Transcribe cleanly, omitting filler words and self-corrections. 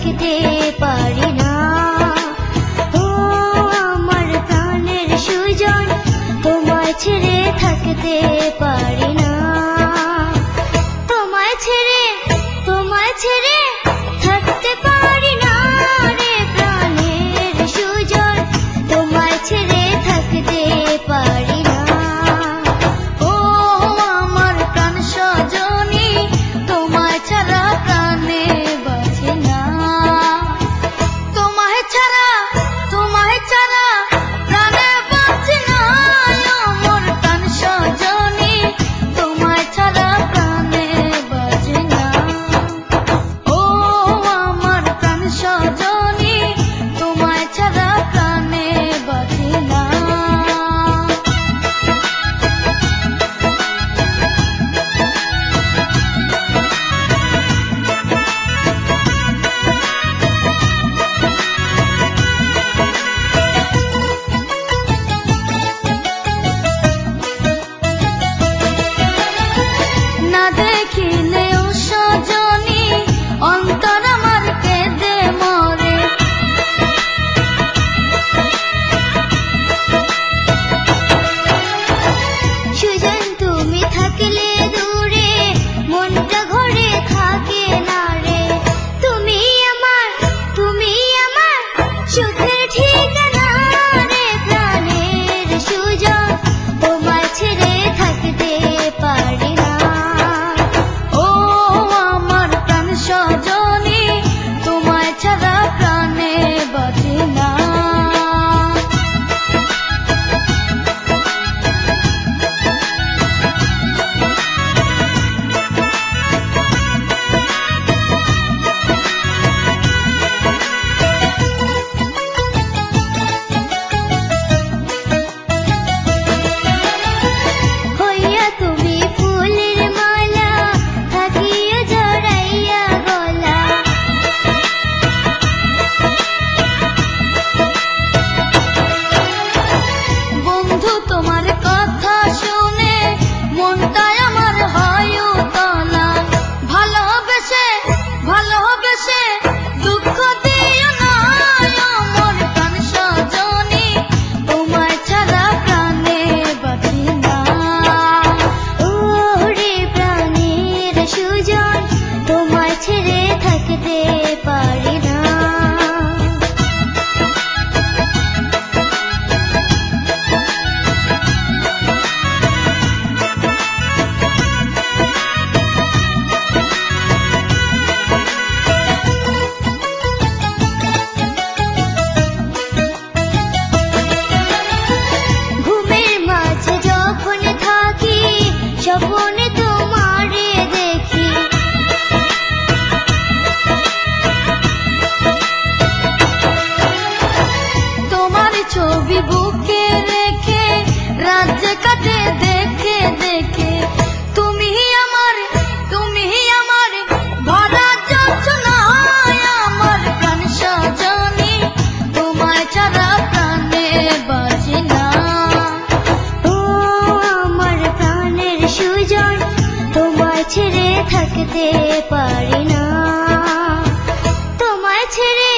থাকতে পারি না। ও আমার প্রাণের সুজন, তোমায় ছেড়ে থাকতে পারি না। তোমায় ছেড়ে থাকতে পারি না রে প্রাণের সুজন, তোমায় ছেড়ে থাকতে পারি না। ও আমার প্রাণ সজনী, তোমায় ছাড়া প্রাণে বাঁচে না। তোমায় ছাড়া প্রাণে বাঁচে না। আমার প্রাণ সজনী, তোমায় ছাড়া প্রাণে বাঁচে না। ও আমার প্রাণ সজনী, তোমায় ছাড়া প্রাণে বাঁচে না। না দেখিলেও সজনী, অন্তর আমার কেঁদে মরে। সুজন তুমি থাকলে দূরে, মনটা ঘরে থাকে না রে। তুমি আমার সুখের ঠিকানা রে প্রাণের সুজন, তোমায় ছেড়ে থাকতে পারি না। ও আমার প্রাণ সজনী, তোমায় ছাড়া প্রাণে বাঁচে না। হইয়া তুমি ফুলের মালা, থাকিয়া জড়াইয়া গলা। বন্ধু তোমার কথা শুনে মনটাই আমার হয় উতলা। ভালোবেসে দুঃখ দিও না। আমার প্রাণ সজনী, তোমায় ছাড়া প্রাণে বাঁচি না। ও রে প্রাণের সুজন, তোমায় ছেড়ে থাকতে পারি না। ঘুমের মাঝে যখন থাকি, স্বপ্নে তোমারে দেখি। তোমার ছবি বুকে রেখে রাত কাটে দেখে দেখে। তুমি আমার ভরা যোছনা। আমার প্রাণ সজনী, তোমায় ছাড়া প্রাণে বাঁচে না। ও আমার প্রাণের সুজন, তোমায় ছেড়ে থাকতে পারি না। তোমায় ছেড়ে